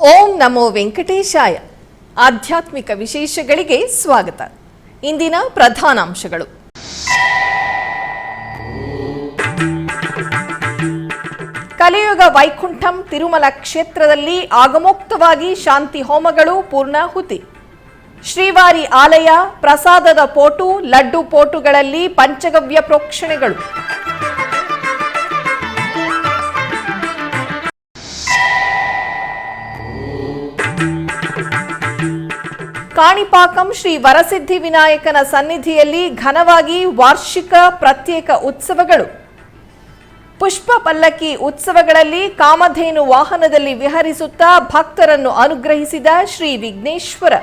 ಓಂ ನಮೋ ವೆಂಕಟೇಶಾಯ. ಆಧ್ಯಾತ್ಮಿಕ ವಿಶೇಷಗಳಿಗೆ ಸ್ವಾಗತ. ಇಂದಿನ ಪ್ರಧಾನಾಂಶಗಳು. ಕಲಿಯುಗ ವೈಕುಂಠಂ ತಿರುಮಲ ಕ್ಷೇತ್ರದಲ್ಲಿ ಆಗಮೋಕ್ತವಾಗಿ ಶಾಂತಿ ಹೋಮಗಳು ಪೂರ್ಣಾಹುತಿ. ಶ್ರೀವಾರಿ ಆಲಯ ಪ್ರಸಾದದ ಪೋಟು, ಲಡ್ಡು ಪೋಟುಗಳಲ್ಲಿ ಪಂಚಗವ್ಯ ಪ್ರೋಕ್ಷಣೆಗಳು. ಕಾಣಿಪಾಕಂ ಶ್ರೀ ವರಸಿದ್ಧಿ ವಿನಾಯಕನ ಸನ್ನಿಧಿಯಲ್ಲಿ ಘನವಾಗಿ ವಾರ್ಷಿಕ ಪ್ರತ್ಯೇಕ ಉತ್ಸವಗಳು. ಪುಷ್ಪ ಪಲ್ಲಕ್ಕಿ ಉತ್ಸವಗಳಲ್ಲಿ ಕಾಮಧೇನು ವಾಹನದಲ್ಲಿ ವಿಹರಿಸುತ್ತಾ ಭಕ್ತರನ್ನು ಅನುಗ್ರಹಿಸಿದ ಶ್ರೀ ವಿಘ್ನೇಶ್ವರ.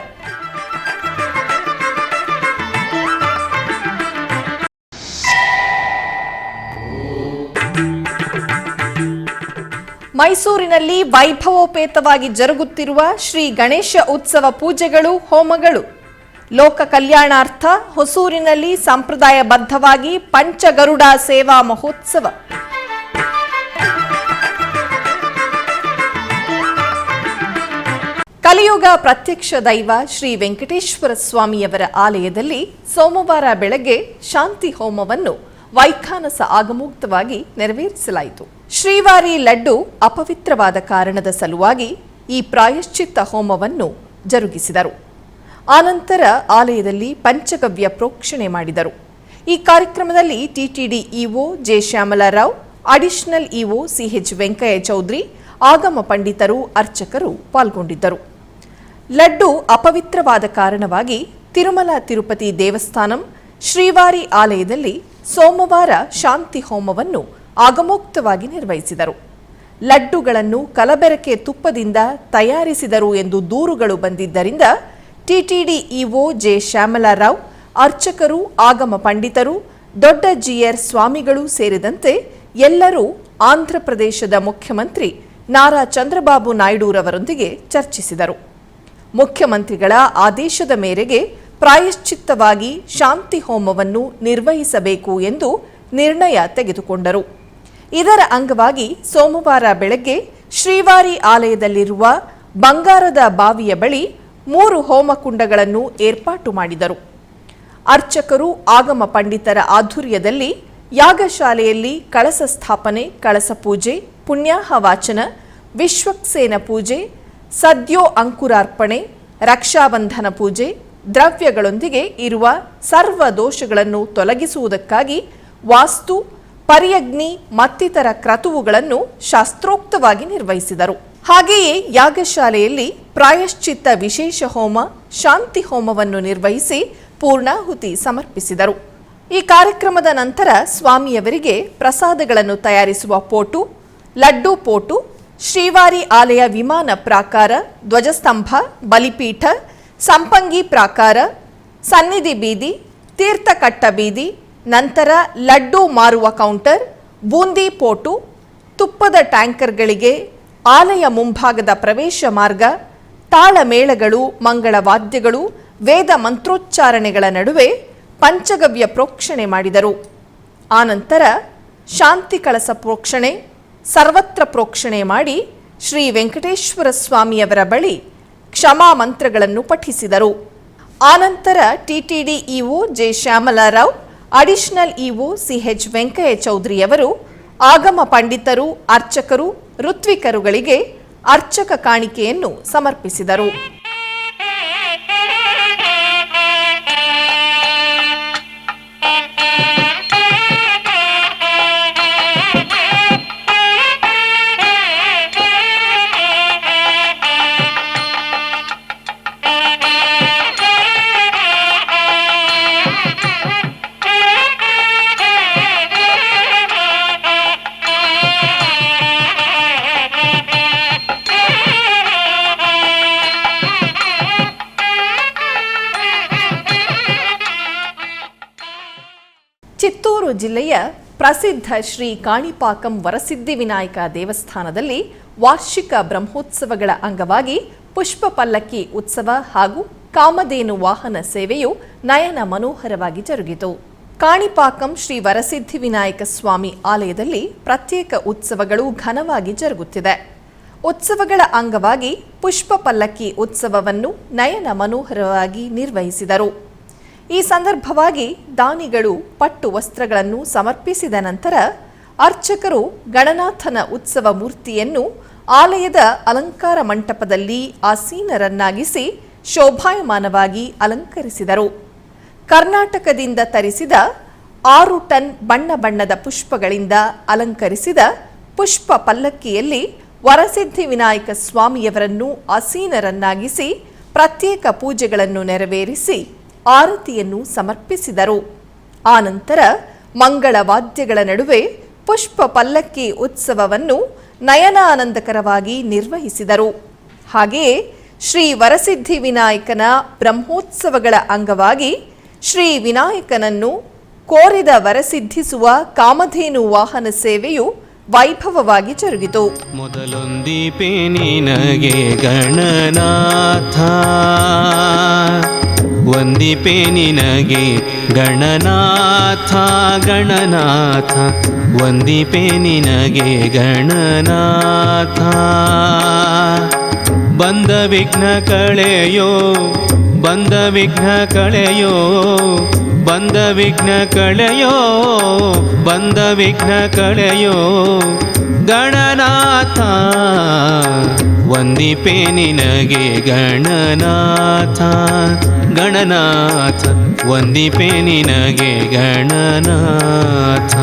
ಮೈಸೂರಿನಲ್ಲಿ ವೈಭವೋಪೇತವಾಗಿ ಜರುಗುತ್ತಿರುವ ಶ್ರೀ ಗಣೇಶ ಉತ್ಸವ ಪೂಜೆಗಳು, ಹೋಮಗಳು. ಲೋಕ ಕಲ್ಯಾಣಾರ್ಥ ಹೊಸೂರಿನಲ್ಲಿ ಸಂಪ್ರದಾಯಬದ್ಧವಾಗಿ ಪಂಚಗರುಡ ಸೇವಾ ಮಹೋತ್ಸವ. ಕಲಿಯುಗ ಪ್ರತ್ಯಕ್ಷ ದೈವ ಶ್ರೀ ವೆಂಕಟೇಶ್ವರ ಸ್ವಾಮಿಯವರ ಆಲಯದಲ್ಲಿ ಸೋಮವಾರ ಬೆಳಗ್ಗೆ ಶಾಂತಿ ಹೋಮವನ್ನು ವೈಖಾನಸ ಆಗಮೋಕ್ತವಾಗಿ ನೆರವೇರಿಸಲಾಯಿತು. ಶ್ರೀವಾರಿ ಲಡ್ಡು ಅಪವಿತ್ರವಾದ ಕಾರಣದ ಸಲುವಾಗಿ ಈ ಪ್ರಾಯಶ್ಚಿತ್ತ ಹೋಮವನ್ನು ಜರುಗಿಸಿದರು. ಆನಂತರ ಆಲಯದಲ್ಲಿ ಪಂಚಗವ್ಯ ಪ್ರೋಕ್ಷಣೆ ಮಾಡಿದರು. ಈ ಕಾರ್ಯಕ್ರಮದಲ್ಲಿ TTD EO J Shyamala Rao, additional EO CH Venkaiah Chowdary, ಆಗಮ ಪಂಡಿತರು, ಅರ್ಚಕರು ಪಾಲ್ಗೊಂಡಿದ್ದರು. ಲಡ್ಡು ಅಪವಿತ್ರವಾದ ಕಾರಣವಾಗಿ ತಿರುಮಲ ತಿರುಪತಿ ದೇವಸ್ಥಾನಂ ಶ್ರೀವಾರಿ ಆಲಯದಲ್ಲಿ ಸೋಮವಾರ ಶಾಂತಿ ಹೋಮವನ್ನು ಆಗಮೋಕ್ತವಾಗಿ ನಿರ್ವಹಿಸಿದರು. ಲಡ್ಡುಗಳನ್ನು ಕಲಬೆರಕೆ ತುಪ್ಪದಿಂದ ತಯಾರಿಸಿದರು ಎಂದು ದೂರುಗಳು ಬಂದಿದ್ದರಿಂದ ಟಿಟಿಡಿ ಇಒ ಜೆ ಶ್ಯಾಮಲಾರಾವ್, ಅರ್ಚಕರು, ಆಗಮ ಪಂಡಿತರು, ದೊಡ್ಡ ಜಿಆರ್ ಸ್ವಾಮಿಗಳು ಸೇರಿದಂತೆ ಎಲ್ಲರೂ ಆಂಧ್ರಪ್ರದೇಶದ ಮುಖ್ಯಮಂತ್ರಿ ನಾರಾ ಚಂದ್ರಬಾಬು ನಾಯ್ಡುರವರೊಂದಿಗೆ ಚರ್ಚಿಸಿದರು. ಮುಖ್ಯಮಂತ್ರಿಗಳ ಆದೇಶದ ಮೇರೆಗೆ ಪ್ರಾಯಶ್ಚಿತ್ತವಾಗಿ ಶಾಂತಿ ಹೋಮವನ್ನು ನಿರ್ವಹಿಸಬೇಕು ಎಂದು ನಿರ್ಣಯ ತೆಗೆದುಕೊಂಡರು. ಇದರ ಅಂಗವಾಗಿ ಸೋಮವಾರ ಬೆಳಗ್ಗೆ ಶ್ರೀವಾರಿ ಆಲಯದಲ್ಲಿರುವ ಬಂಗಾರದ ಬಾವಿಯ ಬಳಿ 3 ಹೋಮಕುಂಡಗಳನ್ನು ಏರ್ಪಾಟು ಮಾಡಿದರು. ಅರ್ಚಕರು, ಆಗಮ ಪಂಡಿತರ ಆಧ್ವರ್ಯದಲ್ಲಿ ಯಾಗಶಾಲೆಯಲ್ಲಿ ಕಳಸ ಸ್ಥಾಪನೆ, ಕಳಸ ಪೂಜೆ, ಪುಣ್ಯಾಹ ವಾಚನ, ವಿಶ್ವಕ್ಸೇನ ಪೂಜೆ, ಸದ್ಯೋ ಅಂಕುರಾರ್ಪಣೆ, ರಕ್ಷಾಬಂಧನ ಪೂಜೆ, ದ್ರವ್ಯಗಳೊಂದಿಗೆ ಇರುವ ಸರ್ವ ದೋಷಗಳನ್ನು ತೊಲಗಿಸುವುದಕ್ಕಾಗಿ ವಾಸ್ತು, ಪರಿಯಗ್ನಿ ಮತ್ತಿತರ ಕ್ರತುವುಗಳನ್ನು ಶಾಸ್ತ್ರೋಕ್ತವಾಗಿ ನಿರ್ವಹಿಸಿದರು. ಹಾಗೆಯೇ ಯಾಗಶಾಲೆಯಲ್ಲಿ ಪ್ರಾಯಶ್ಚಿತ್ತ ವಿಶೇಷ ಹೋಮ, ಶಾಂತಿ ಹೋಮವನ್ನು ನಿರ್ವಹಿಸಿ ಪೂರ್ಣಾಹುತಿ ಸಮರ್ಪಿಸಿದರು. ಈ ಕಾರ್ಯಕ್ರಮದ ನಂತರ ಸ್ವಾಮಿಯವರಿಗೆ ಪ್ರಸಾದಗಳನ್ನು ತಯಾರಿಸುವ ಪೋಟು, ಲಡ್ಡು ಪೋಟು, ಶ್ರೀವಾರಿ ಆಲಯ ವಿಮಾನ ಪ್ರಾಕಾರ, ಧ್ವಜಸ್ತಂಭ, ಬಲಿಪೀಠ, ಸಂಪಂಗಿ ಪ್ರಾಕಾರ, ಸನ್ನಿಧಿ ಬೀದಿ, ತೀರ್ಥಕಟ್ಟ ಬೀದಿ, ನಂತರ ಲಡ್ಡು ಮಾರುವ ಕೌಂಟರ್, ಬೂಂದಿ ಪೋಟು, ತುಪ್ಪದ ಟ್ಯಾಂಕರ್ಗಳಿಗೆ ಆಲಯ ಮುಂಭಾಗದ ಪ್ರವೇಶ ಮಾರ್ಗ, ತಾಳಮೇಳಗಳು, ಮಂಗಳವಾದ್ಯಗಳು, ವೇದ ಮಂತ್ರೋಚ್ಚಾರಣೆಗಳ ನಡುವೆ ಪಂಚಗವ್ಯ ಪ್ರೋಕ್ಷಣೆ ಮಾಡಿದರು. ಆನಂತರ ಶಾಂತಿ ಕಳಸ ಪ್ರೋಕ್ಷಣೆ, ಸರ್ವತ್ರ ಪ್ರೋಕ್ಷಣೆ ಮಾಡಿ ಶ್ರೀ ವೆಂಕಟೇಶ್ವರ ಸ್ವಾಮಿಯವರ ಬಳಿ ಕ್ಷಮಾ ಮಂತ್ರಗಳನ್ನು ಪಠಿಸಿದರು. ಆನಂತರ TTD EO J Shyamala Rao, additional EO CH Venkaiah ಚೌಧರಿಯವರು ಆಗಮ ಪಂಡಿತರು, ಅರ್ಚಕರು, ಋತ್ವಿಕರುಗಳಿಗೆ ಅರ್ಚಕ ಕಾಣಿಕೆಯನ್ನು ಸಮರ್ಪಿಸಿದರು. ಚಿತ್ತೂರು ಜಿಲ್ಲೆಯ ಪ್ರಸಿದ್ಧ ಶ್ರೀ ಕಾಣಿಪಾಕಂ ವರಸಿದ್ಧಿ ವಿನಾಯಕ ದೇವಸ್ಥಾನದಲ್ಲಿ ವಾರ್ಷಿಕ ಬ್ರಹ್ಮೋತ್ಸವಗಳ ಅಂಗವಾಗಿ ಪುಷ್ಪ ಪಲ್ಲಕ್ಕಿ ಉತ್ಸವ ಹಾಗೂ ಕಾಮಧೇನು ವಾಹನ ಸೇವೆಯು ನಯನ ಮನೋಹರವಾಗಿ ಜರುಗಿತು. ಕಾಣಿಪಾಕಂ ಶ್ರೀ ವರಸಿದ್ಧಿ ವಿನಾಯಕ ಸ್ವಾಮಿ ಆಲಯದಲ್ಲಿ ಪ್ರತ್ಯೇಕ ಉತ್ಸವಗಳು ಘನವಾಗಿ ಜರುಗುತ್ತಿದೆ. ಉತ್ಸವಗಳ ಅಂಗವಾಗಿ ಪುಷ್ಪ ಪಲ್ಲಕ್ಕಿ ಉತ್ಸವವನ್ನು ನಯನ ಮನೋಹರವಾಗಿ ನಿರ್ವಹಿಸಿದರು. ಈ ಸಂದರ್ಭವಾಗಿ ದಾನಿಗಳು ಪಟ್ಟು ವಸ್ತ್ರಗಳನ್ನು ಸಮರ್ಪಿಸಿದ ನಂತರ ಅರ್ಚಕರು ಗಣನಾಥನ ಉತ್ಸವ ಮೂರ್ತಿಯನ್ನು ಆಲಯದ ಅಲಂಕಾರ ಮಂಟಪದಲ್ಲಿ ಆಸೀನರನ್ನಾಗಿಸಿ ಶೋಭಾಯಮಾನವಾಗಿ ಅಲಂಕರಿಸಿದರು. ಕರ್ನಾಟಕದಿಂದ ತರಿಸಿದ 6 ಟನ್ ಬಣ್ಣ ಬಣ್ಣದ ಪುಷ್ಪಗಳಿಂದ ಅಲಂಕರಿಸಿದ ಪುಷ್ಪ ಪಲ್ಲಕ್ಕಿಯಲ್ಲಿ ವರಸಿದ್ಧಿ ವಿನಾಯಕ ಸ್ವಾಮಿಯವರನ್ನು ಆಸೀನರನ್ನಾಗಿಸಿ ಪ್ರತ್ಯೇಕ ಪೂಜೆಗಳನ್ನು ನೆರವೇರಿಸಿ ಆರತಿಯನ್ನು ಸಮರ್ಪಿಸಿದರು. ಆನಂತರ ಮಂಗಳ ವಾದ್ಯಗಳ ನಡುವೆ ಪುಷ್ಪ ಪಲ್ಲಕ್ಕಿ ಉತ್ಸವವನ್ನು ನಯನಾನಂದಕರವಾಗಿ ನಿರ್ವಹಿಸಿದರು. ಹಾಗೆಯೇ ಶ್ರೀ ವರಸಿದ್ಧಿ ವಿನಾಯಕನ ಬ್ರಹ್ಮೋತ್ಸವಗಳ ಅಂಗವಾಗಿ ಶ್ರೀ ವಿನಾಯಕನನ್ನು ಕೋರಿದ ವರಸಿದ್ಧಿಸುವ ಕಾಮಧೇನು ವಾಹನ ಸೇವೆಯು ವೈಭವವಾಗಿ ಜರುಗಿತು. ಮೊದಲೊಂದೀಪೆ ನಿನಗೆ ಗಣನಾಥ, ಒಂದೀಪೆ ನಿನಗೆ ಗಣನಾಥ ಗಣನಾಥ, ಒಂದೀಪೆ ನಿನಗೆ ಗಣನಾಥ. ಬಂದ ವಿಘ್ನ ಕಳೆಯೋ, ಬಂದ ವಿಘ್ನ ಕಳೆಯೋ, ಬಂದ ವಿಘ್ನ ಕಳೆಯೋ, ಬಂದ ವಿಘ್ನ ಕಳೆಯೋ ಗಣನಾಥ. ವಂದಿಪೆ ನಿನಗೆ ಗಣನಾಥ ಗಣನಾಥ, ವಂದಿಪೆ ನಿನಗೆ ಗಣನಾಥ.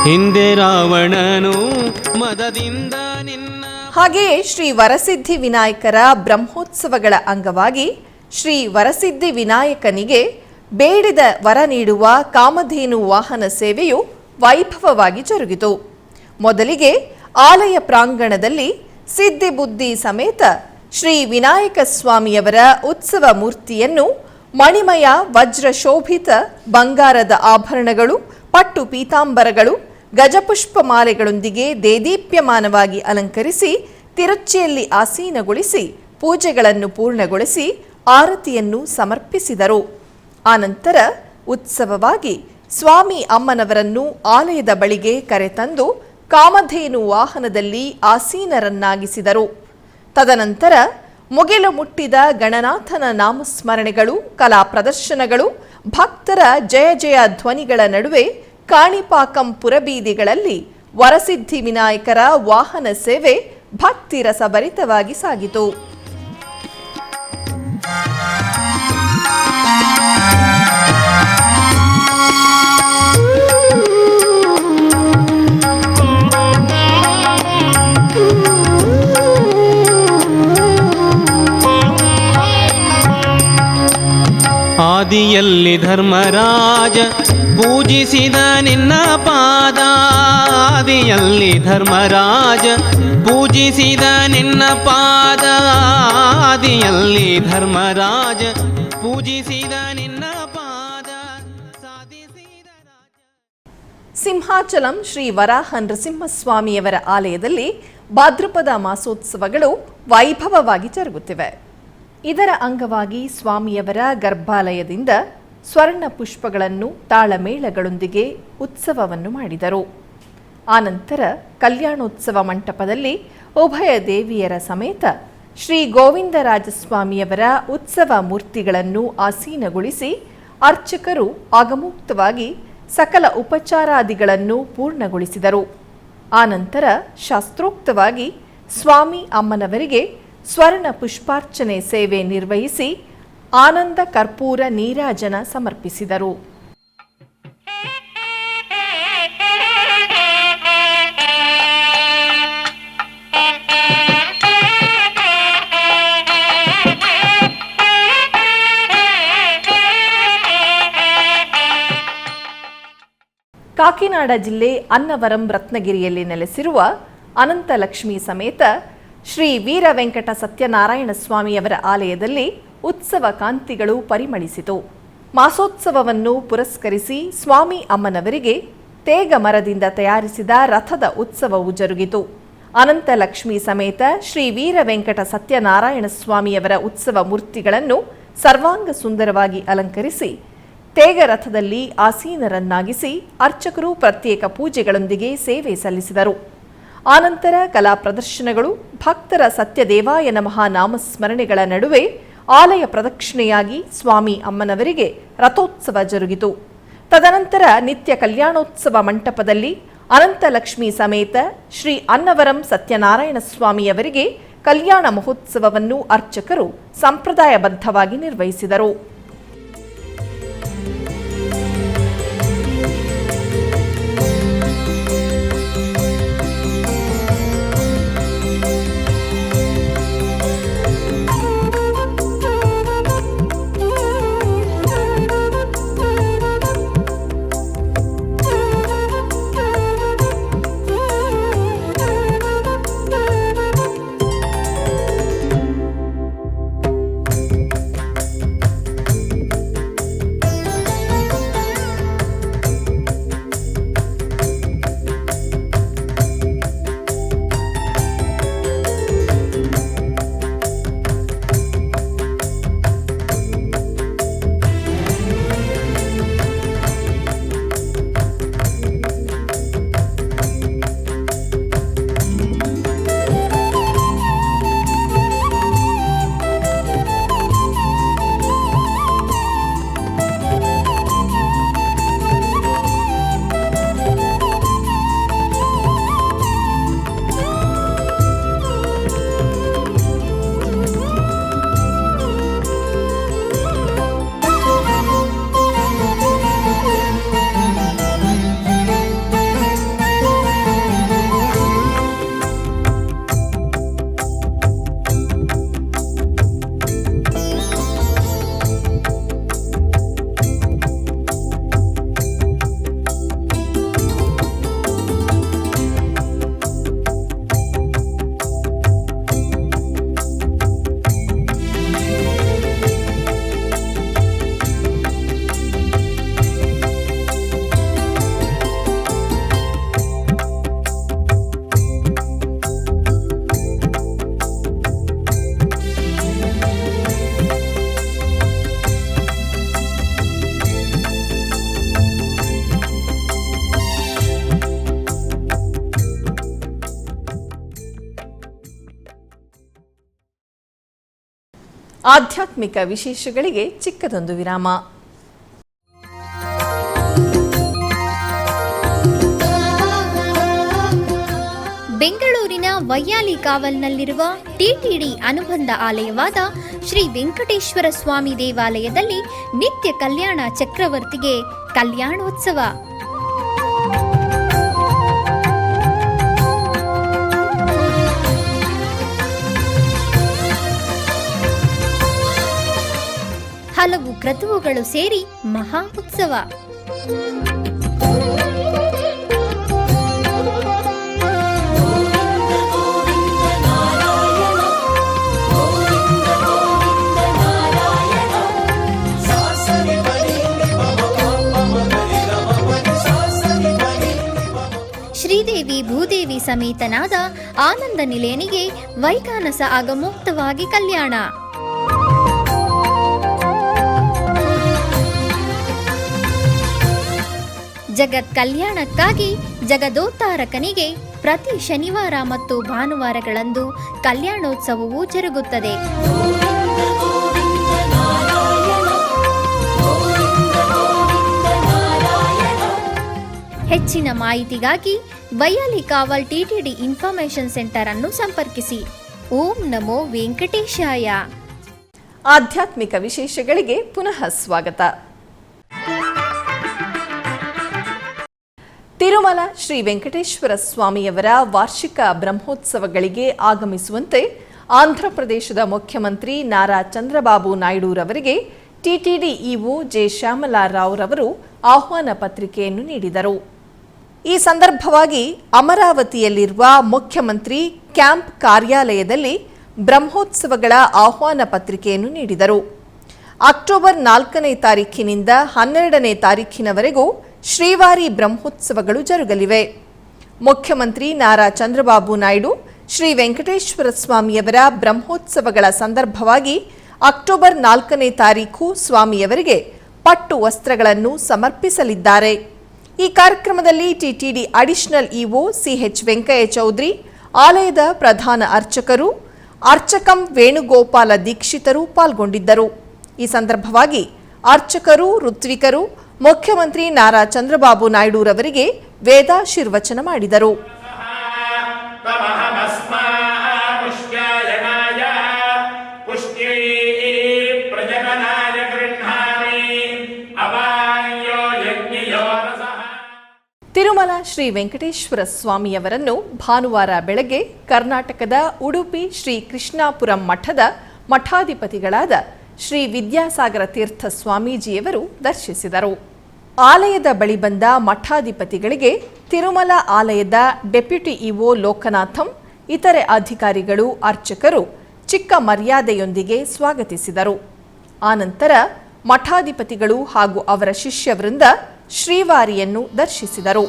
ಹಿಂದೆ ರಾವಣನು ಮದದಿಂದ ನಿನ್ನ. ಹಾಗೆಯೇ ಶ್ರೀ ವರಸಿದ್ಧಿ ವಿನಾಯಕರ ಬ್ರಹ್ಮೋತ್ಸವಗಳ ಅಂಗವಾಗಿ ಶ್ರೀ ವರಸಿದ್ಧಿ ವಿನಾಯಕನಿಗೆ ಬೇಡಿದ ವರ ನೀಡುವ ಕಾಮಧೇನು ವಾಹನ ಸೇವೆಯು ವೈಭವವಾಗಿ ಜರುಗಿತು. ಮೊದಲಿಗೆ ಆಲಯ ಪ್ರಾಂಗಣದಲ್ಲಿ ಸಿದ್ಧಿ ಬುದ್ಧಿ ಸಮೇತ ಶ್ರೀ ವಿನಾಯಕ ಸ್ವಾಮಿಯವರ ಉತ್ಸವ ಮೂರ್ತಿಯನ್ನು ಮಣಿಮಯ ವಜ್ರ ಶೋಭಿತ ಬಂಗಾರದ ಆಭರಣಗಳು, ಪಟ್ಟು ಪೀತಾಂಬರಗಳು, ಗಜಪುಷ್ಪ ಮಾಲೆಗಳೊಂದಿಗೆ ದೇದೀಪ್ಯಮಾನವಾಗಿ ಅಲಂಕರಿಸಿ ತಿರುಚಿಯಲ್ಲಿ ಆಸೀನಗೊಳಿಸಿ ಪೂಜೆಗಳನ್ನು ಪೂರ್ಣಗೊಳಿಸಿ ಆರತಿಯನ್ನು ಸಮರ್ಪಿಸಿದರು. ಆನಂತರ ಉತ್ಸವವಾಗಿ ಸ್ವಾಮಿ ಅಮ್ಮನವರನ್ನು ಆಲಯದ ಬಳಿಗೆ ಕರೆತಂದು ಕಾಮಧೇನು ವಾಹನದಲ್ಲಿ ಆಸೀನರನ್ನಾಗಿಸಿದರು. ತದನಂತರ ಮುಗಿಲು ಮುಟ್ಟಿದ ಗಣನಾಥನ ನಾಮಸ್ಮರಣೆಗಳು, ಕಲಾ ಪ್ರದರ್ಶನಗಳು, ಭಕ್ತರ ಜಯ ಜಯ ಧ್ವನಿಗಳ ನಡುವೆ ಕಾಣಿಪಾಕಂ ಪುರಬೀದಿಗಳಲ್ಲಿ ವರಸಿದ್ಧಿ ವಿನಾಯಕರ ವಾಹನ ಸೇವೆ ಭಕ್ತಿ ರಸಭರಿತವಾಗಿ ಸಾಗಿತು. ಆದಿಯಲ್ಲಿ ಧರ್ಮರಾಜ ಪೂಜಿಸಿದ ನಿನ್ನ ಪಾದ, ಆದಿಯಲ್ಲಿ ಧರ್ಮರಾಜ ಪೂಜಿಸಿದ ನಿನ್ನ ಪಾದ, ಆದಿಯಲ್ಲಿ ಧರ್ಮರಾಜ ಪೂಜಿಸಿದ ನಿನ್ನ ಪಾದ ಸಾಧಿಸಿದ ರಾಜ. ಸಿಂಹಾಚಲಂ ಶ್ರೀ ವರಾಹ ನರಸಿಂಹಸ್ವಾಮಿಯವರ ಆಲಯದಲ್ಲಿ ಭಾದ್ರಪದ ಮಾಸೋತ್ಸವಗಳು ವೈಭವವಾಗಿ ಜರುಗುತ್ತಿವೆ. ಇದರ ಅಂಗವಾಗಿ ಸ್ವಾಮಿಯವರ ಗರ್ಭಾಲಯದಿಂದ ಸ್ವರ್ಣ ಪುಷ್ಪಗಳನ್ನು ತಾಳಮೇಳಗಳೊಂದಿಗೆ ಉತ್ಸವವನ್ನು ಮಾಡಿದರು. ಆನಂತರ ಕಲ್ಯಾಣೋತ್ಸವ ಮಂಟಪದಲ್ಲಿ ಉಭಯ ದೇವಿಯರ ಸಮೇತ ಶ್ರೀ ಗೋವಿಂದರಾಜಸ್ವಾಮಿಯವರ ಉತ್ಸವ ಮೂರ್ತಿಗಳನ್ನು ಆಸೀನಗೊಳಿಸಿ ಅರ್ಚಕರು ಆಗಮುಕ್ತವಾಗಿ ಸಕಲ ಉಪಚಾರಾದಿಗಳನ್ನು ಪೂರ್ಣಗೊಳಿಸಿದರು. ಆನಂತರ ಶಾಸ್ತ್ರೋಕ್ತವಾಗಿ ಸ್ವಾಮಿ ಅಮ್ಮನವರಿಗೆ ಸ್ವರ್ಣ ಪುಷ್ಪಾರ್ಚನೆ ಸೇವೆ ನಿರ್ವಹಿಸಿ ಆನಂದ ಕರ್ಪೂರ ನೀರಾಜನ ಸಮರ್ಪಿಸಿದರು. ಕಾಕಿನಾಡ ಜಿಲ್ಲೆ ಅನ್ನವರಂ ರತ್ನಗಿರಿಯಲ್ಲಿ ನೆಲೆಸಿರುವ ಅನಂತಲಕ್ಷ್ಮಿ ಸಮೇತ ಶ್ರೀ ವೀರ ವೆಂಕಟ ಸತ್ಯನಾರಾಯಣ ಸ್ವಾಮಿಯವರ ಆಲಯದಲ್ಲಿ ಉತ್ಸವ ಕಾಂತಿಗಳು ಪರಿಮಳಿಸಿತು. ಮಾಸೋತ್ಸವವನ್ನು ಪುರಸ್ಕರಿಸಿ ಸ್ವಾಮಿ ಅಮ್ಮನವರಿಗೆ ತೇಗ ಮರದಿಂದ ತಯಾರಿಸಿದ ರಥದ ಉತ್ಸವವು ಜರುಗಿತು. ಅನಂತಲಕ್ಷ್ಮಿ ಸಮೇತ ಶ್ರೀ ವೀರ ವೆಂಕಟ ಸತ್ಯನಾರಾಯಣ ಸ್ವಾಮಿಯವರ ಉತ್ಸವ ಮೂರ್ತಿಗಳನ್ನು ಸರ್ವಾಂಗ ಸುಂದರವಾಗಿ ಅಲಂಕರಿಸಿ ತೇಗ ರಥದಲ್ಲಿ ಆಸೀನರನ್ನಾಗಿಸಿ ಅರ್ಚಕರು ಪ್ರತ್ಯೇಕ ಪೂಜೆಗಳೊಂದಿಗೆ ಸೇವೆ ಸಲ್ಲಿಸಿದರು. ಆನಂತರ ಕಲಾ ಪ್ರದರ್ಶನಗಳು, ಭಕ್ತರ ಸತ್ಯದೇವಾಯ ನಮಃ ನಾಮಸ್ಮರಣೆಗಳ ನಡುವೆ ಆಲಯ ಪ್ರದಕ್ಷಿಣೆಯಾಗಿ ಸ್ವಾಮಿ ಅಮ್ಮನವರಿಗೆ ರಥೋತ್ಸವ ಜರುಗಿತು. ತದನಂತರ ನಿತ್ಯ ಕಲ್ಯಾಣೋತ್ಸವ ಮಂಟಪದಲ್ಲಿ ಅನಂತಲಕ್ಷ್ಮಿ ಸಮೇತ ಶ್ರೀ ಅನ್ನವರಂ ಸತ್ಯನಾರಾಯಣ ಸ್ವಾಮಿಯವರಿಗೆ ಕಲ್ಯಾಣ ಮಹೋತ್ಸವವನ್ನು ಅರ್ಚಕರು ಸಂಪ್ರದಾಯಬದ್ಧವಾಗಿ ನಿರ್ವಹಿಸಿದರು. ಆಧ್ಯಾತ್ಮಿಕ ವಿಶೇಷಗಳಿಗೆ ಚಿಕ್ಕದೊಂದು ವಿರಾಮ. ಬೆಂಗಳೂರಿನ ವೈಯಾಲಿ ಕಾವಲ್ನಲ್ಲಿರುವ ಟಿಟಿಡಿ ಅನುಬಂಧ ಆಲಯವಾದ ಶ್ರೀ ವೆಂಕಟೇಶ್ವರ ಸ್ವಾಮಿ ದೇವಾಲಯದಲ್ಲಿ ನಿತ್ಯ ಕಲ್ಯಾಣ ಚಕ್ರವರ್ತಿಗೆ ಕಲ್ಯಾಣೋತ್ಸವ. ಹಲವು ಕ್ರತುವುಗಳು ಸೇರಿ ಮಹಾ ಉತ್ಸವ. ಶ್ರೀದೇವಿ ಭೂದೇವಿ ಸಮೇತನಾದ ಆನಂದ ನಿಲಯನಿಗೆ ವೈಖಾನಸ ಆಗಮೋಕ್ತವಾಗಿ ಕಲ್ಯಾಣ. ಜಗತ್ ಕಲ್ಯಾಣಕ್ಕಾಗಿ ಜಗದೋತ್ತಾರಕನಿಗೆ ಪ್ರತಿ ಶನಿವಾರ ಮತ್ತು ಭಾನುವಾರಗಳಂದು ಕಲ್ಯಾಣೋತ್ಸವವು ಜರುಗುತ್ತದೆ. ಹೆಚ್ಚಿನ ಮಾಹಿತಿಗಾಗಿ ವೈಯಾಲಿ ಕಾವಲ್ ಟಿಟಿಡಿ ಇನ್ಫಾರ್ಮೇಶನ್ ಸೆಂಟರ್ ಅನ್ನು ಸಂಪರ್ಕಿಸಿ. ಓಂ ನಮೋ ವೆಂಕಟೇಶಾಯ. ಆಧ್ಯಾತ್ಮಿಕ ವಿಶೇಷಗಳಿಗೆ ಪುನಃ ಸ್ವಾಗತ. ತಿರುಮಲ ಶ್ರೀ ವೆಂಕಟೇಶ್ವರ ಸ್ವಾಮಿಯವರ ವಾರ್ಷಿಕ ಬ್ರಹ್ಮೋತ್ಸವಗಳಿಗೆ ಆಗಮಿಸುವಂತೆ ಆಂಧ್ರಪ್ರದೇಶದ ಮುಖ್ಯಮಂತ್ರಿ ನಾರಾ ಚಂದ್ರಬಾಬು ನಾಯ್ಡುರವರಿಗೆ TTD EO J Shyamala Rao ರವರು ಆಹ್ವಾನ ಪತ್ರಿಕೆಯನ್ನು ನೀಡಿದರು. ಈ ಸಂದರ್ಭವಾಗಿ ಅಮರಾವತಿಯಲ್ಲಿರುವ ಮುಖ್ಯಮಂತ್ರಿ ಕ್ಯಾಂಪ್ ಕಾರ್ಯಾಲಯದಲ್ಲಿ ಬ್ರಹ್ಮೋತ್ಸವಗಳ ಆಹ್ವಾನ ಪತ್ರಿಕೆಯನ್ನು ನೀಡಿದರು. ಅಕ್ಟೋಬರ್ 4ನೇ ತಾರೀಖಿನಿಂದ 12ನೇ ತಾರೀಖಿನವರೆಗೂ ಶ್ರೀವಾರಿ ಬ್ರಹ್ಮೋತ್ಸವಗಳು ಜರುಗಲಿವೆ. ಮುಖ್ಯಮಂತ್ರಿ ನಾರಾ ಚಂದ್ರಬಾಬು ನಾಯ್ಡು ಶ್ರೀ ವೆಂಕಟೇಶ್ವರ ಸ್ವಾಮಿಯವರ ಬ್ರಹ್ಮೋತ್ಸವಗಳ ಸಂದರ್ಭವಾಗಿ ಅಕ್ಟೋಬರ್ 4ನೇ ತಾರೀಖು ಸ್ವಾಮಿಯವರಿಗೆ ಪಟ್ಟು ವಸ್ತ್ರಗಳನ್ನು ಸಮರ್ಪಿಸಲಿದ್ದಾರೆ. ಈ ಕಾರ್ಯಕ್ರಮದಲ್ಲಿ TTD additional EO CH Venkaiah Chowdary, ಆಲಯದ ಪ್ರಧಾನ ಅರ್ಚಕರು ಅರ್ಚಕಂ ವೇಣುಗೋಪಾಲ ದೀಕ್ಷಿತರು ಪಾಲ್ಗೊಂಡಿದ್ದರು. ಈ ಸಂದರ್ಭವಾಗಿ ಅರ್ಚಕರು, ಋತ್ವಿಕರು ಮುಖ್ಯಮಂತ್ರಿ ನಾರಾ ಚಂದ್ರಬಾಬು ನಾಯ್ಡುರವರಿಗೆ ವೇದಾಶೀರ್ವಚನ ಮಾಡಿದರು. ತಿರುಮಲ ಶ್ರೀ ವೆಂಕಟೇಶ್ವರ ಸ್ವಾಮಿಯವರನ್ನು ಭಾನುವಾರ ಬೆಳಗ್ಗೆ ಕರ್ನಾಟಕದ ಉಡುಪಿ ಶ್ರೀ ಕೃಷ್ಣಾಪುರಂ ಮಠದ ಮಠಾಧಿಪತಿಗಳಾದ ಶ್ರೀ ವಿದ್ಯಾಸಾಗರ ತೀರ್ಥ ಸ್ವಾಮೀಜಿಯವರು ದರ್ಶಿಸಿದರು. ಆಲಯದ ಬಳಿ ಬಂದ ಮಠಾಧಿಪತಿಗಳಿಗೆ ತಿರುಮಲ ಆಲಯದ ಡೆಪ್ಯೂಟಿ ಇಒ ಲೋಕನಾಥಂ, ಇತರೆ ಅಧಿಕಾರಿಗಳು, ಅರ್ಚಕರು ಚಿಕ್ಕ ಮರ್ಯಾದೆಯೊಂದಿಗೆ ಸ್ವಾಗತಿಸಿದರು. ಆನಂತರ ಮಠಾಧಿಪತಿಗಳು ಹಾಗೂ ಅವರ ಶಿಷ್ಯವೃಂದ ಶ್ರೀವಾರಿಯನ್ನು ದರ್ಶಿಸಿದರು.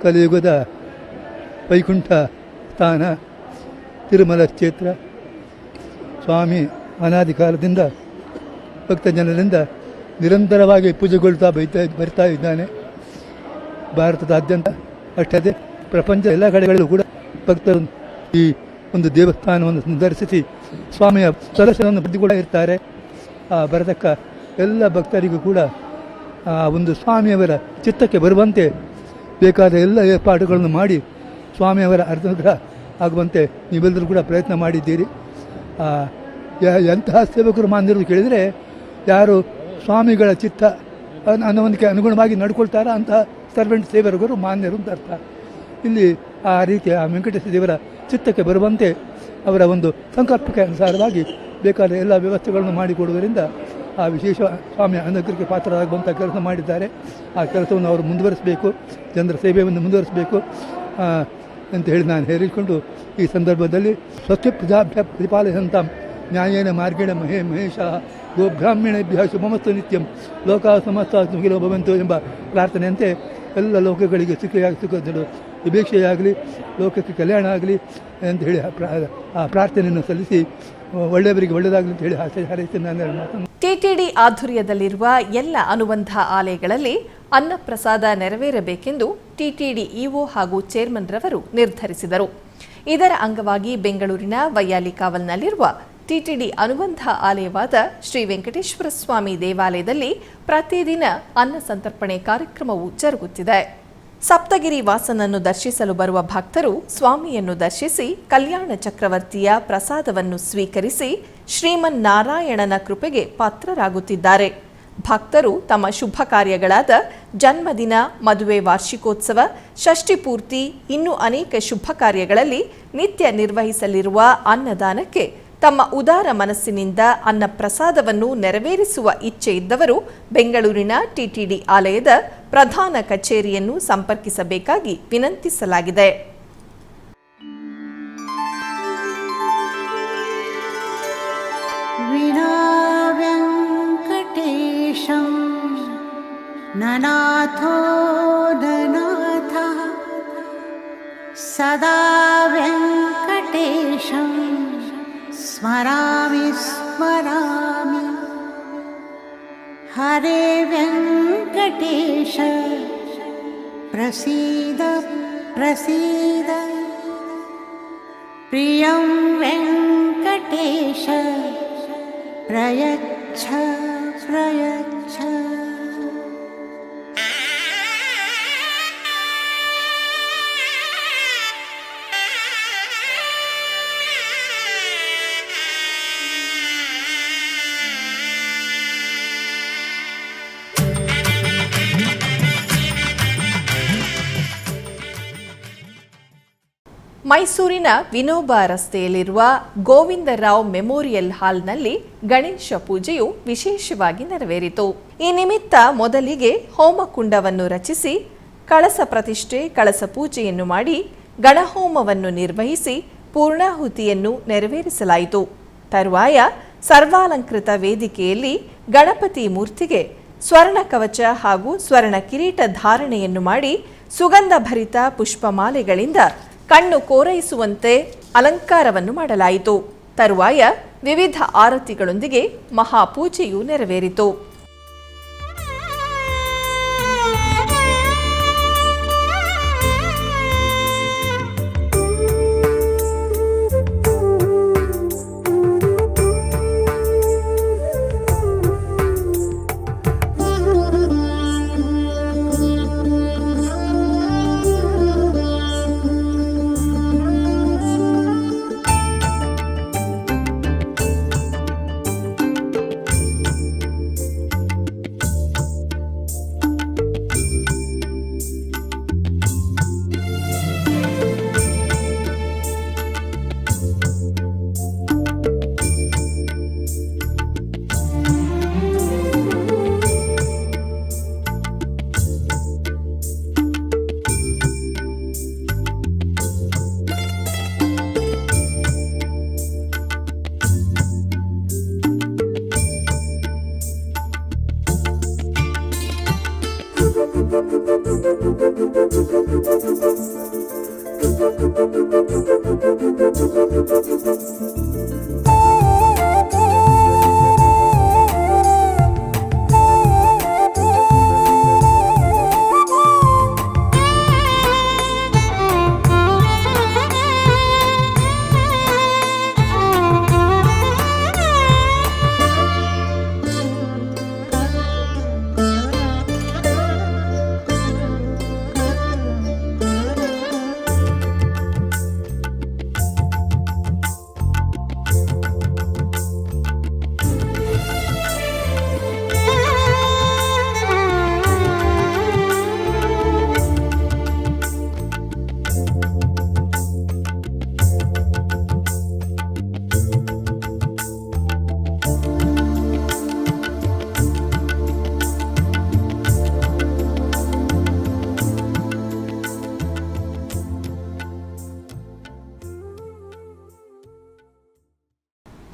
ಕಲಿಯುಗದ ವೈಕುಂಠ ಸ್ಥಾನ ತಿರುಮಲ ಕ್ಷೇತ್ರ. ಸ್ವಾಮಿ ಅನಾದಿ ಕಾಲದಿಂದ ಭಕ್ತಜನರಿಂದ ನಿರಂತರವಾಗಿ ಪೂಜೆಗೊಳ್ತಾ ಬರ್ತಾ ಇದ್ದಾನೆ. ಭಾರತದಾದ್ಯಂತ ಅಷ್ಟೇ ಪ್ರಪಂಚದ ಎಲ್ಲ ಕಡೆಗಳಲ್ಲೂ ಕೂಡ ಭಕ್ತರು ಈ ಒಂದು ದೇವಸ್ಥಾನವನ್ನು ಸಂದರ್ಶಿಸಿ ಸ್ವಾಮಿಯ ಸದಸ್ಯರನ್ನು ಪಡೆದುಕೂಡ ಇರ್ತಾರೆ. ಬರತಕ್ಕ ಎಲ್ಲ ಭಕ್ತರಿಗೂ ಕೂಡ ಒಂದು ಸ್ವಾಮಿಯವರ ಚಿತ್ತಕ್ಕೆ ಬರುವಂತೆ ಬೇಕಾದ ಎಲ್ಲ ಏರ್ಪಾಡುಗಳನ್ನು ಮಾಡಿ ಸ್ವಾಮಿಯವರ ಅನುಗ್ರಹ ಆಗುವಂತೆ ನೀವೆಲ್ಲರೂ ಕೂಡ ಪ್ರಯತ್ನ ಮಾಡಿದ್ದೀರಿ. ಎಂತಹ ಸೇವಕರು ಮಾನ್ಯರು ಕೇಳಿದರೆ, ಯಾರು ಸ್ವಾಮಿಗಳ ಚಿತ್ತ ಅನ್ನೋದಕ್ಕೆ ಅನುಗುಣವಾಗಿ ನಡ್ಕೊಳ್ತಾರ ಅಂತಹ ಸರ್ವೆಂಟ್ ಸೇವಕರು ಮಾನ್ಯರು ಅಂತ ಅರ್ಥ. ಇಲ್ಲಿ ಆ ರೀತಿ ಆ ವೆಂಕಟೇಶ ದೇವರ ಚಿತ್ತಕ್ಕೆ ಬರುವಂತೆ ಅವರ ಒಂದು ಸಂಕಲ್ಪಕ್ಕೆ ಅನುಸಾರವಾಗಿ ಬೇಕಾದ ಎಲ್ಲ ವ್ಯವಸ್ಥೆಗಳನ್ನು ಮಾಡಿಕೊಡುವುದರಿಂದ ಆ ವಿಶೇಷ ಸ್ವಾಮಿಯ ಅನುಗ್ರಹಕ್ಕೆ ಪಾತ್ರರಾಗುವಂಥ ಕೆಲಸ ಮಾಡಿದ್ದಾರೆ. ಆ ಕೆಲಸವನ್ನು ಅವರು ಮುಂದುವರಿಸಬೇಕು, ಜನರ ಸೇವೆಯನ್ನು ಮುಂದುವರಿಸಬೇಕು ಅಂತ ಹೇಳಿ ನಾನು ಹೇಳಿಕೊಂಡು ಈ ಸಂದರ್ಭದಲ್ಲಿ ಸ್ವಚ್ಛ ಪ್ರಜಾಭ್ಯ ಪ್ರತಿಪಾಲಯಂತ ನ್ಯಾಯೇನ ಮಾರ್ಗೇಣ ಮಹೇಶ ಗೋಬ್ರಾಹ್ಮಣೇಭ್ಯ ಶುಭಮಸ್ತು ನಿತ್ಯಂ ಲೋಕ ಸಮಸ್ತ ಸುಖಿನೋ ಭವಂತು ಎಂಬ ಪ್ರಾರ್ಥನೆಯಂತೆ ಎಲ್ಲ ಲೋಕಗಳಿಗೆ ಸುಖಗಳು ವಿಭೀಕ್ಷೆಯಾಗಲಿ, ಲೋಕಕ್ಕೆ ಕಲ್ಯಾಣ ಆಗಲಿ ಅಂತ ಹೇಳಿ ಆ ಪ್ರಾರ್ಥನೆಯನ್ನು ಸಲ್ಲಿಸಿ ಒಳ್ಳೆಯವರಿಗೆ ಒಳ್ಳೆಯದಾಗಲಿ ಅಂತ ಹೇಳಿ ಹಾರೈಸಿ ನಾನು ಟಿಟಿಡಿ ಆಧ್ವರ್ಯದಲ್ಲಿರುವ ಎಲ್ಲ ಅನುಬಂಧ ಆಲಯಗಳಲ್ಲಿ ಅನ್ನಪ್ರಸಾದ ನೆರವೇರಬೇಕೆಂದು ಟಿಟಿಡಿ ಇಒ ಹಾಗೂ ಚೇರ್ಮನ್ ರವರು ನಿರ್ಧರಿಸಿದರು. ಇದರ ಅಂಗವಾಗಿ ಬೆಂಗಳೂರಿನ ವೈಯಾಲಿಕಾವಲ್ನಲ್ಲಿರುವ ಟಿಟಿಡಿ ಅನುಬಂಧ ಆಲಯವಾದ ಶ್ರೀ ವೆಂಕಟೇಶ್ವರ ಸ್ವಾಮಿ ದೇವಾಲಯದಲ್ಲಿ ಪ್ರತಿದಿನ ಅನ್ನ ಸಂತರ್ಪಣೆ ಕಾರ್ಯಕ್ರಮವು ಜರುಗುತ್ತಿದೆ. ಸಪ್ತಗಿರಿ ವಾಸನನ್ನು ದರ್ಶಿಸಲು ಬರುವ ಭಕ್ತರು ಸ್ವಾಮಿಯನ್ನು ದರ್ಶಿಸಿ ಕಲ್ಯಾಣ ಚಕ್ರವರ್ತಿಯ ಪ್ರಸಾದವನ್ನು ಸ್ವೀಕರಿಸಿ ಶ್ರೀಮನ್ನಾರಾಯಣನ ಕೃಪೆಗೆ ಪಾತ್ರರಾಗುತ್ತಿದ್ದಾರೆ. ಭಕ್ತರು ತಮ್ಮ ಶುಭ ಕಾರ್ಯಗಳಾದ ಜನ್ಮದಿನ, ಮದುವೆ ವಾರ್ಷಿಕೋತ್ಸವ, ಷಷ್ಠಿ ಪೂರ್ತಿ, ಇನ್ನೂ ಅನೇಕ ಶುಭ ಕಾರ್ಯಗಳಲ್ಲಿ ನಿತ್ಯ ನಿರ್ವಹಿಸಲಿರುವ ಅನ್ನದಾನಕ್ಕೆ ತಮ್ಮ ಉದಾರ ಮನಸ್ಸಿನಿಂದ ಅನ್ನ ಪ್ರಸಾದವನ್ನು ನೆರವೇರಿಸುವ ಇಚ್ಛೆ ಇದ್ದವರು ಬೆಂಗಳೂರಿನ ಟಿಟಿಡಿ ಆಲಯದ ಪ್ರಧಾನ ಕಚೇರಿಯನ್ನು ಸಂಪರ್ಕಿಸಬೇಕಾಗಿ ವಿನಂತಿಸಲಾಗಿದೆ. ವೆಂಕಟೇಶಂ ನನಾಥೋ ನನಾಥ ಸದಾ ವೆಂಕಟೇಶಂ ಸ್ಮರಾಮಿ ಹರೇ ವೆಂಕಟೇಶ प्रसीद प्रसीद प्रियं वेङ्कटेश प्रयच्छ प्रयच्छ। ಮೈಸೂರಿನ ವಿನೋಬ ರಸ್ತೆಯಲ್ಲಿರುವ ಗೋವಿಂದರಾವ್ ಮೆಮೋರಿಯಲ್ ಹಾಲ್ನಲ್ಲಿ ಗಣೇಶ ಪೂಜೆಯು ವಿಶೇಷವಾಗಿ ನೆರವೇರಿತು. ಈ ನಿಮಿತ್ತ ಮೊದಲಿಗೆ ಹೋಮಕುಂಡವನ್ನು ರಚಿಸಿ ಕಳಸ ಪ್ರತಿಷ್ಠೆ, ಕಳಸ ಪೂಜೆಯನ್ನು ಮಾಡಿ ಗಣಹೋಮವನ್ನು ನಿರ್ವಹಿಸಿ ಪೂರ್ಣಾಹುತಿಯನ್ನು ನೆರವೇರಿಸಲಾಯಿತು. ತರುವಾಯ ಸರ್ವಾಲಂಕೃತ ವೇದಿಕೆಯಲ್ಲಿ ಗಣಪತಿ ಮೂರ್ತಿಗೆ ಸ್ವರ್ಣ ಕವಚ ಹಾಗೂ ಸ್ವರ್ಣ ಕಿರೀಟ ಧಾರಣೆಯನ್ನು ಮಾಡಿ ಸುಗಂಧ ಭರಿತ ಪುಷ್ಪಮಾಲೆಗಳಿಂದ ಕಣ್ಣು ಕೋರೈಸುವಂತೆ ಅಲಂಕಾರವನ್ನು ಮಾಡಲಾಯಿತು. ತರುವಾಯ ವಿವಿಧ ಆರತಿಗಳೊಂದಿಗೆ ಮಹಾಪೂಜೆಯು ನೆರವೇರಿತು.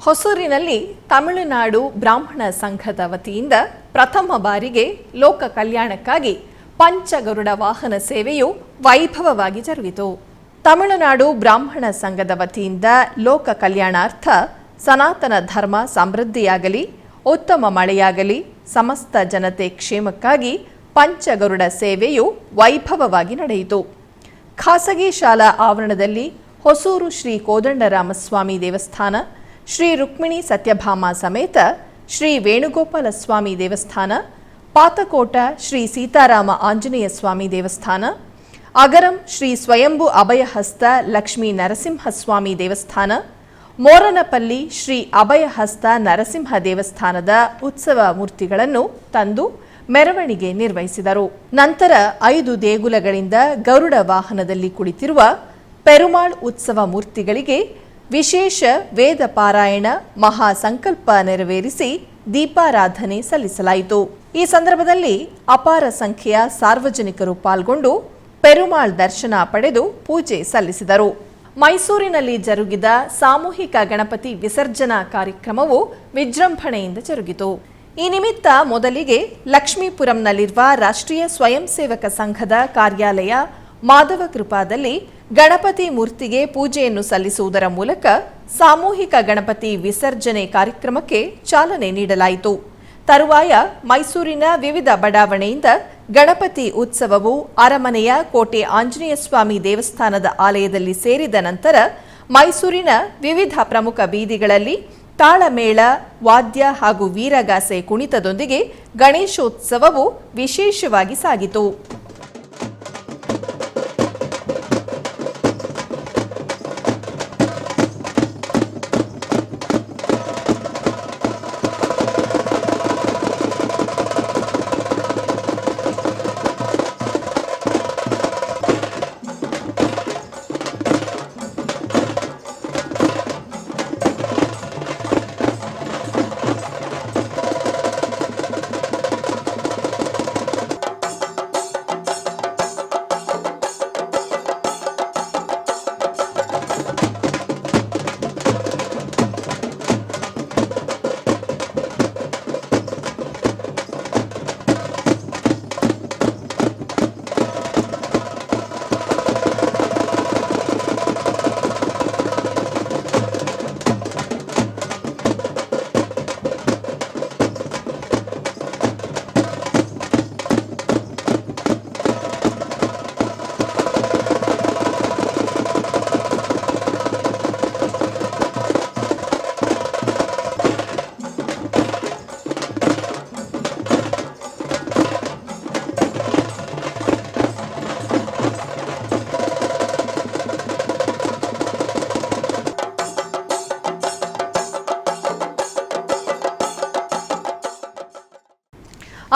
ಹೊಸೂರಿನಲ್ಲಿ ತಮಿಳುನಾಡು ಬ್ರಾಹ್ಮಣ ಸಂಘದ ವತಿಯಿಂದ ಪ್ರಥಮ ಬಾರಿಗೆ ಲೋಕ ಕಲ್ಯಾಣಕ್ಕಾಗಿ ಪಂಚಗರುಡ ವಾಹನ ಸೇವೆಯು ವೈಭವವಾಗಿ ಜರುಗಿತು. ತಮಿಳುನಾಡು ಬ್ರಾಹ್ಮಣ ಸಂಘದ ವತಿಯಿಂದ ಲೋಕ ಕಲ್ಯಾಣಾರ್ಥ ಸನಾತನ ಧರ್ಮ ಸಮೃದ್ಧಿಯಾಗಲಿ, ಉತ್ತಮ ಮಳೆಯಾಗಲಿ, ಸಮಸ್ತ ಜನತೆ ಕ್ಷೇಮಕ್ಕಾಗಿ ಪಂಚಗರುಡ ಸೇವೆಯು ವೈಭವವಾಗಿ ನಡೆಯಿತು. ಖಾಸಗಿ ಶಾಲಾ ಆವರಣದಲ್ಲಿ ಹೊಸೂರು ಶ್ರೀ ಕೋದಂಡರಾಮಸ್ವಾಮಿ ದೇವಸ್ಥಾನ, ಶ್ರೀ ರುಕ್ಮಿಣಿ ಸತ್ಯಭಾಮ ಸಮೇತ ಶ್ರೀ ವೇಣುಗೋಪಾಲ ಸ್ವಾಮಿ ದೇವಸ್ಥಾನ, ಪಾತಕೋಟ ಶ್ರೀ ಸೀತಾರಾಮ ಆಂಜನೇಯ ಸ್ವಾಮಿ ದೇವಸ್ಥಾನ, ಅಗರಂ ಶ್ರೀ ಸ್ವಯಂಭು ಅಭಯಹಸ್ತ ಲಕ್ಷ್ಮೀ ನರಸಿಂಹಸ್ವಾಮಿ ದೇವಸ್ಥಾನ, ಮೋರನಪಲ್ಲಿ ಶ್ರೀ ಅಭಯಹಸ್ತ ನರಸಿಂಹ ದೇವಸ್ಥಾನದ ಉತ್ಸವ ಮೂರ್ತಿಗಳನ್ನು ತಂದು ಮೆರವಣಿಗೆ ನಿರ್ವಹಿಸಿದರು. ನಂತರ 5 ದೇಗುಲಗಳಿಂದ ಗರುಡ ವಾಹನದಲ್ಲಿ ಕುಳಿತಿರುವ ಪೆರುಮಾಳ್ ಉತ್ಸವ ಮೂರ್ತಿಗಳಿಗೆ ವಿಶೇಷ ವೇದ ಪಾರಾಯಣ ಮಹಾ ಸಂಕಲ್ಪ ನೆರವೇರಿಸಿ ದೀಪಾರಾಧನೆ ಸಲ್ಲಿಸಲಾಯಿತು. ಈ ಸಂದರ್ಭದಲ್ಲಿ ಅಪಾರ ಸಂಖ್ಯೆಯ ಸಾರ್ವಜನಿಕರು ಪಾಲ್ಗೊಂಡು ಪೆರುಮಾಳ್ ದರ್ಶನ ಪಡೆದು ಪೂಜೆ ಸಲ್ಲಿಸಿದರು. ಮೈಸೂರಿನಲ್ಲಿ ಜರುಗಿದ ಸಾಮೂಹಿಕ ಗಣಪತಿ ವಿಸರ್ಜನಾ ಕಾರ್ಯಕ್ರಮವು ವಿಜೃಂಭಣೆಯಿಂದ ಜರುಗಿತು. ಈ ನಿಮಿತ್ತ ಮೊದಲಿಗೆ ಲಕ್ಷ್ಮೀಪುರಂನಲ್ಲಿರುವ ರಾಷ್ಟ್ರೀಯ ಸ್ವಯಂ ಸೇವಕ ಸಂಘದ ಕಾರ್ಯಾಲಯ ಮಾಧವ ಕೃಪಾದಲ್ಲಿ ಗಣಪತಿ ಮೂರ್ತಿಗೆ ಪೂಜೆಯನ್ನು ಸಲ್ಲಿಸುವುದರ ಮೂಲಕ ಸಾಮೂಹಿಕ ಗಣಪತಿ ವಿಸರ್ಜನೆ ಕಾರ್ಯಕ್ರಮಕ್ಕೆ ಚಾಲನೆ ನೀಡಲಾಯಿತು. ತರುವಾಯ ಮೈಸೂರಿನ ವಿವಿಧ ಬಡಾವಣೆಯಿಂದ ಗಣಪತಿ ಉತ್ಸವವು ಅರಮನೆಯ ಕೋಟೆ ಆಂಜನೇಯ ಸ್ವಾಮಿ ದೇವಸ್ಥಾನದ ಆಲಯದಲ್ಲಿ ಸೇರಿದ ನಂತರ ಮೈಸೂರಿನ ವಿವಿಧ ಪ್ರಮುಖ ಬೀದಿಗಳಲ್ಲಿ ತಾಳಮೇಳ, ವಾದ್ಯ ಹಾಗೂ ವೀರಗಾಸೆ ಕುಣಿತದೊಂದಿಗೆ ಗಣೇಶೋತ್ಸವವು ವಿಶೇಷವಾಗಿ ಸಾಗಿತು.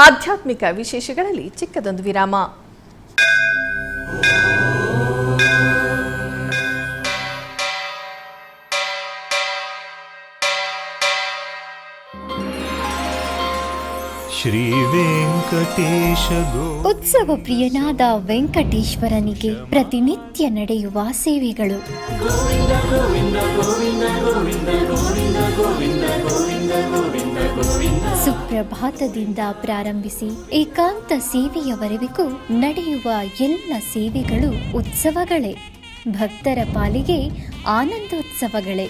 ಆಧ್ಯಾತ್ಮಿಕ ವಿಶೇಷಗಳಲ್ಲಿ ಚಿಕ್ಕದೊಂದು ವಿರಾಮ. ಶ್ರೀ ವೆಂಕಟೇಶ ಉತ್ಸವ ಪ್ರಿಯನಾದ ವೆಂಕಟೇಶ್ವರನಿಗೆ ಪ್ರತಿನಿತ್ಯ ನಡೆಯುವ ಸೇವೆಗಳು. ಸುಪ್ರಭಾತದಿಂದ ಪ್ರಾರಂಭಿಸಿ ಏಕಾಂತ ಸೇವೆಯವರೆಗೂ ನಡೆಯುವ ಎಲ್ಲ ಸೇವೆಗಳು ಉತ್ಸವಗಳೇ. ಭಕ್ತರ ಪಾಲಿಗೆ ಆನಂದೋತ್ಸವಗಳೇ.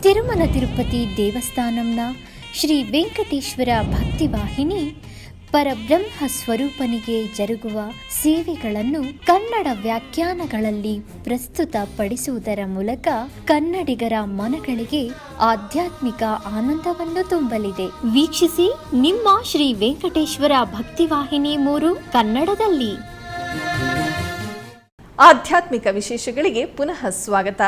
ತಿರುಮಲ ತಿರುಪತಿ ದೇವಸ್ಥಾನಂನ ಶ್ರೀ ವೆಂಕಟೇಶ್ವರ ಭಕ್ತಿವಾಹಿನಿ ಪರಬ್ರಹ್ಮ ಸ್ವರೂಪನಿಗೆ ಜರುಗುವ ಸೇವೆಗಳನ್ನು ಕನ್ನಡ ವ್ಯಾಖ್ಯಾನಗಳಲ್ಲಿ ಪ್ರಸ್ತುತಪಡಿಸುವುದರ ಮೂಲಕ ಕನ್ನಡಿಗರ ಮನಗಳಿಗೆ ಆಧ್ಯಾತ್ಮಿಕ ಆನಂದವನ್ನು ತುಂಬಲಿದೆ. ವೀಕ್ಷಿಸಿ ನಿಮ್ಮ ಶ್ರೀ ವೆಂಕಟೇಶ್ವರ ಭಕ್ತಿವಾಹಿನಿ 3 ಕನ್ನಡದಲ್ಲಿ. ಆಧ್ಯಾತ್ಮಿಕ ವಿಶೇಷಗಳಿಗೆ ಪುನಃ ಸ್ವಾಗತ.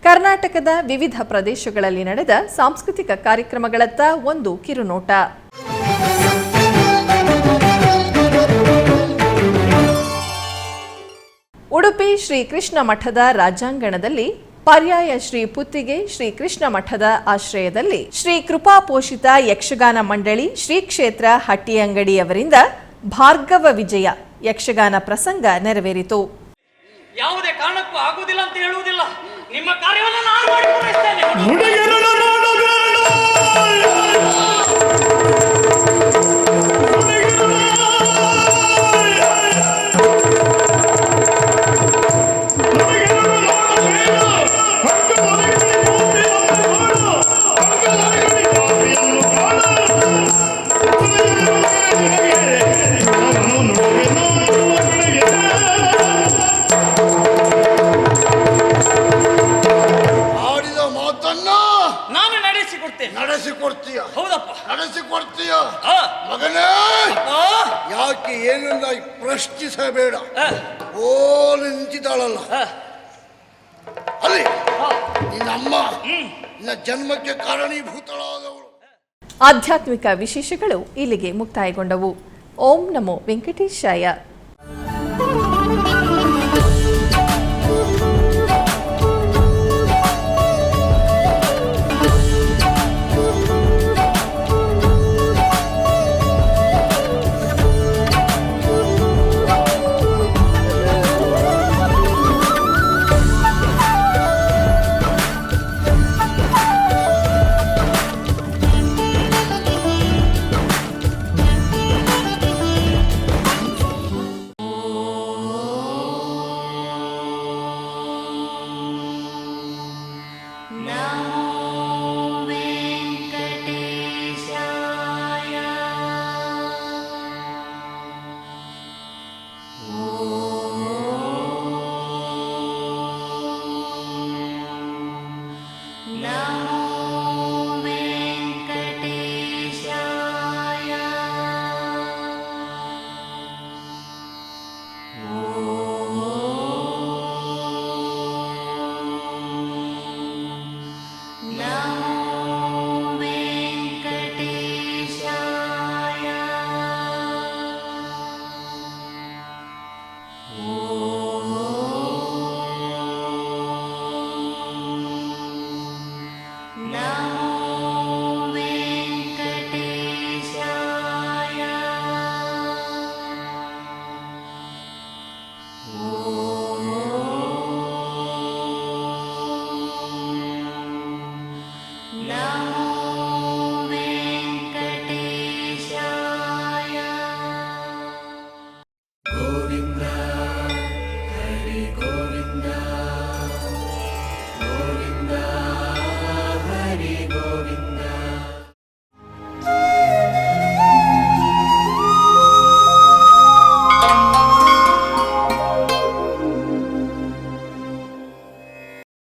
ಕರ್ನಾಟಕದ ವಿವಿಧ ಪ್ರದೇಶಗಳಲ್ಲಿ ನಡೆದ ಸಾಂಸ್ಕೃತಿಕ ಕಾರ್ಯಕ್ರಮಗಳತ್ತ ಒಂದು ಕಿರುನೋಟ. ಉಡುಪಿ ಶ್ರೀ ಕೃಷ್ಣ ಮಠದ ರಾಜಾಂಗಣದಲ್ಲಿ ಪರ್ಯಾಯ ಶ್ರೀ ಪುತ್ತಿಗೆ ಶ್ರೀ ಕೃಷ್ಣ ಮಠದ ಆಶ್ರಯದಲ್ಲಿ ಶ್ರೀ ಕೃಪಾಪೋಷಿತ ಯಕ್ಷಗಾನ ಮಂಡಳಿ ಶ್ರೀ ಕ್ಷೇತ್ರ ಹಟ್ಟಿಯಂಗಡಿಯವರಿಂದ ಭಾರ್ಗವ ವಿಜಯ ಯಕ್ಷಗಾನ ಪ್ರಸಂಗ ನೆರವೇರಿತು. ಯಾವುದೇ ಕಾರಣಕ್ಕೂ ಆಗುವುದಿಲ್ಲ ಅಂತ ಹೇಳುವುದಿಲ್ಲ. ನಿಮ್ಮ ಕಾರ್ಯವನ್ನು ನಾನು ಮಾಡಿ ಪೂರೈಸುತ್ತೇನೆ. ನಡೆಸಿಕೊಡ್ತೀಯ? ಹೌದಪ್ಪ, ನಡೆಸಿಕೊಡ್ತೀಯ ಮಗನೇ. ಯಾಕೆ ಏನನ್ನ ಪ್ರಶ್ನಿಸಬೇಡ. ಓಲು ನಿಂತಿದ್ದಾಳಲ್ಲ ಅಲ್ಲಿ ನಿನ್ನ ಅಮ್ಮ, ನಿನ್ನ ಜನ್ಮಕ್ಕೆ ಕಾರಣೀಭೂತಳಾದವಳು. ಆಧ್ಯಾತ್ಮಿಕ ವಿಶೇಷಗಳು ಇಲ್ಲಿಗೆ ಮುಕ್ತಾಯಗೊಂಡವು. ಓಂ ನಮೋ ವೆಂಕಟೇಶಾಯ.